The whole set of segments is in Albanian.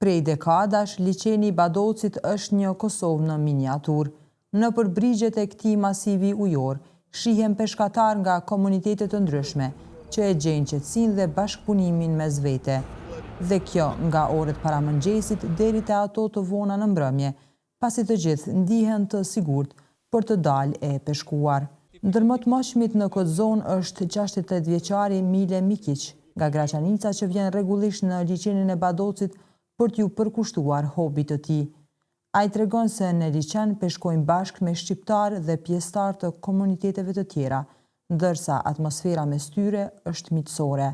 Prej dekadash, liçeni i Badocit është një Kosovë në miniatur. Në përbrigjet e këtij masivi ujor, shihen peshkatar nga komunitete të ndryshme, që e gjejnë qetësinë dhe bashkëpunimin mes vete. Dhe kjo nga orët para mëngjesit deri te ato të vona në mbrëmje, pasi të gjithë ndihen të sigurt për të dalë e peshkuar. Ndër më të moshmit në këtë zonë është 68 vjeçari Mile Mikić, nga Graçanica, që vjen rregullisht në liçenin e Badocit për t'ju përkushtuar hobit të tij. Ai tregon se në liçen peshkojnë bashkë me shqiptarë dhe pjesëtar të komuniteteve të tjera, ndërsa atmosfera mes tyre është miqësore.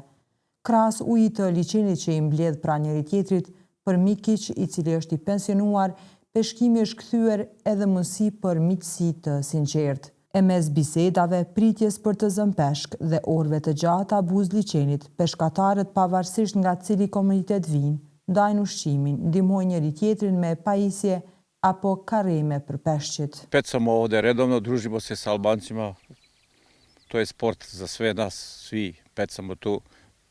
Krahas ujit të liçenit që i mbledh pranë njëri tjetrit, për Mikić, i cili është i pensionuar, peshkimi është kthyer edhe mundësi për miqësi të sinqertë. E mes bisedave, pritjes për të zënë peshk dhe orëve të gjata buz liçenit, peshkatarët pavarësisht nga cili komunitet vinë, ndajnë ushqimin, ndihmojnë njëri tjetrin me pajisje apo karreme për peshqit. Pecamo ovde redovno, družimo se sa Albancima. To je sport za sve nas, svi pecamo tu.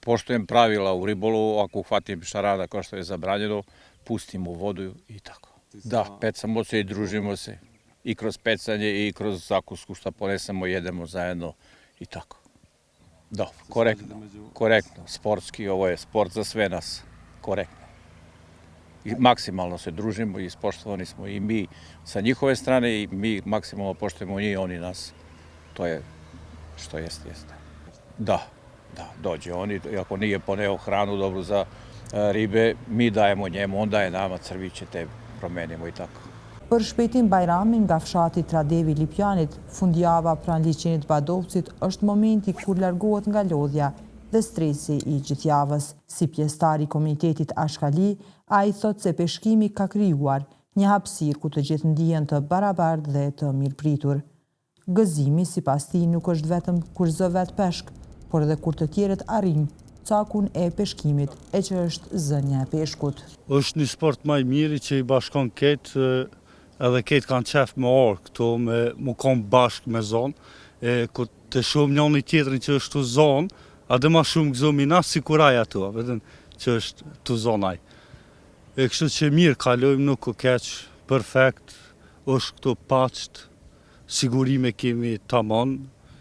Poštujem pravila u ribolovu, ako uhvatim šarana kao što je zabranjeno, pustim u vodu i tako. Da, pecamo se i družimo se. I kroz pecanje i kroz zakusku što ponesemo, jedemo zajedno i tako. Da, korektno, sportski, ovo je sport za sve nas, korektno. I maksimalno se družimo i ispoštovani smo i mi sa njihove strane i mi maksimalno poštujemo i oni nas. To je što jeste. Da, dođe oni, ako nije poneo hranu dobru za ribe, mi dajemo njemu, on daje nama crviće, te promenimo i tako. Për shpejtim Bajramin nga fshati Tradevi Lipjanit, fundjava pranë liçenit Badocit është momenti kur largohet nga lodhja dhe stresi i gjithjavës. Si pjesëtar i komunitetit Ashkali, ai thot se peshkimi ka krijuar një hapësirë ku të gjithë ndihen të barabartë dhe të mirëpritur. Gëzimi, sipas tij, nuk është vetëm kur zë vet peshk, por edhe kur të tjerët arrijnë cakun e peshkimit, e që është zënia e peshkut. Është një sport më i miri që i bashkon këtë, edhe këtë kanë qef me orë këto, me konë bashkë me zonë, ku të shumë njëni tjetërin që është të zonë, a dhe ma shumë gëzomi na si kuraj ato, vetëm që është të zonaj. Kështu që mirë kalojmë, nuk o keqë, perfekt, është këto paqët, sigurime kemi tamon,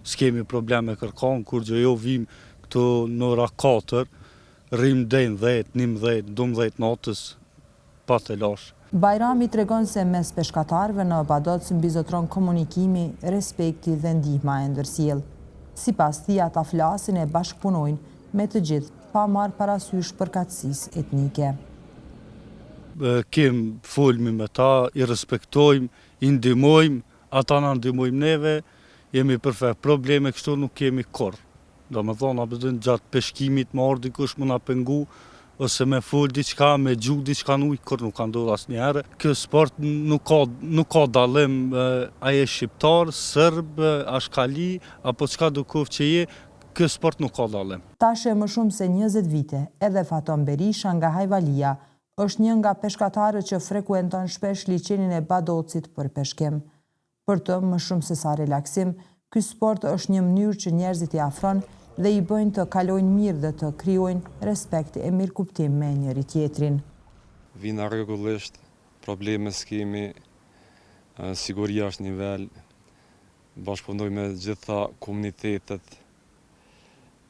s'kemi probleme kërkon, kur gjë jo vim këto në ora 4, rrim dejnë 10, 11, 12 natës, pa të lash. Bajrami tregon se mes peshkatarëve në Badoc mbizotron komunikimi, respekti dhe ndihma e ndërsjellë. Sipas tij, ata flasin e bashkëpunojnë me të gjithë, pa marrë parasysh përkatësisë etnike. Kem folmi me ta, i respektojmë, i ndihmojmë, ata na ndihmojmë neve, jemi perfekt. Probleme kështu nuk kemi kurrë. Domethënë, gjatë peshkimit më ardhi dikush më na pengu, ose me fol diçka, me gjuh diçka në ujë, kur nuk ka ndodhur asnjëherë. Ky sport nuk ka dallim, ai është shqiptar, serb, ashkali apo çka do qoftë që je, ky sport nuk ka dallim. Tash më shumë se 20 vite, edhe Faton Berisha nga Hajvalia është një nga peshkatarët që frekuenton shpesh liçenin e Badocit për peshkim. Për të, më shumë se sa relaksim, ky sport është një mënyrë që njerëzit i afron dhe i bëjnë të kalojnë mirë dhe të krijojnë respekt e mirëkuptim me njëri tjetrin. Vina rregullisht, probleme s'kemi, siguria është nivel, bashkëpunoj me gjitha komunitetet,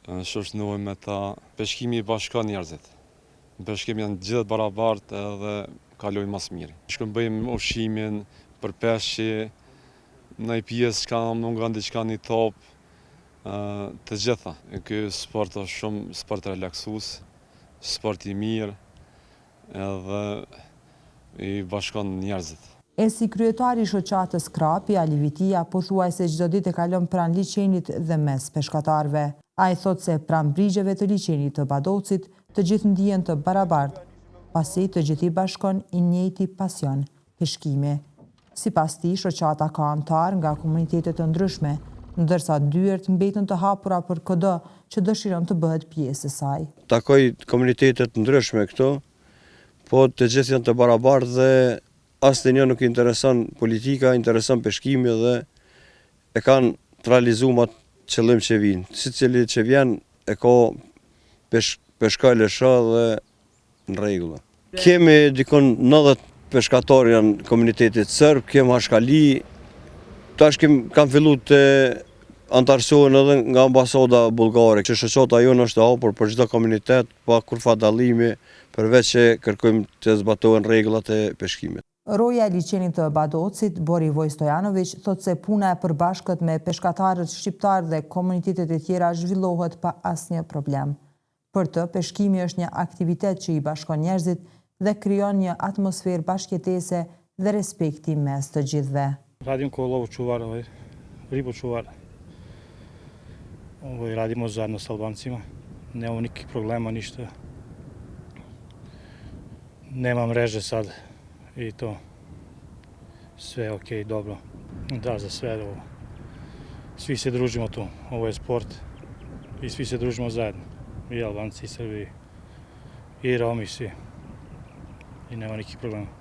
shoqërohem me ta. Peshkimi i bashkon njerëzit. Peshkimi janë gjithë barabartë edhe kalojnë mas mirë. Shkojmë bëjmë ushqimin për peshqi, në pjesë që mungon diçka në top, të gjitha. Ky sport është shumë sport relaksues, sport i mirë, edhe i bashkon njerëzit. E si kryetari i shoqatës Krapi, Ali Vitia, pothuajse çdo ditë e kalon pranë liçenit dhe mes peshkatarëve. Ai thot se pranë brigjeve të liçenit të Badocit, të gjithë ndihen të barabartë, pasi të gjithë i bashkon i njëjti pasion, peshkimi. Sipas tij, shoqata ka antar nga komunitete të ndryshme, ndërsa dyert mbeten të hapura për çdo që dëshiron të bëhet pjesë e saj. Takoj komunitete të ndryshme këtu, po të gjithë janë të barabartë dhe asnjë nuk i intereson politika, intereson peshkimi dhe e kanë të realizuar atë qëllim që vinë. Secili që vjen e ka peshkoj lësha dhe në rregull. Kemi dikon 90 peshkatorë janë komunitetit sërb, kemi hashkali, tash kam fillu të antarësohen edhe nga ambasada bulgare, që shoqata jonë është e hapur për çdo komunitet, pa kurrë dallimi, përveç që kërkojmë të zbatohen rregullat e peshkimit. Roja e liçenit të Badocit, Borivoj Stojanović, thot se puna e përbashkët me peshkatarët shqiptar dhe komunitetet e tjera zhvillohet pa asnjë problem. Për të, peshkimi është një aktivitet që i bashkon njerëzit dhe krijon një atmosferë bashkëjetese dhe respekti mes të gjithëve. Radim kao lovočuvar, ribočuvar. Radimo zajedno s Albancima. Nemamo nikakvih problema, ništa. Nema mreže sad i to. Sve je okej, dobro. Da, za sve ovo. Svi se družimo tu. Ovo je sport i svi se družimo zajedno. I Albanci, i Srbi, i Romi, svi. I nema nikakvih problema.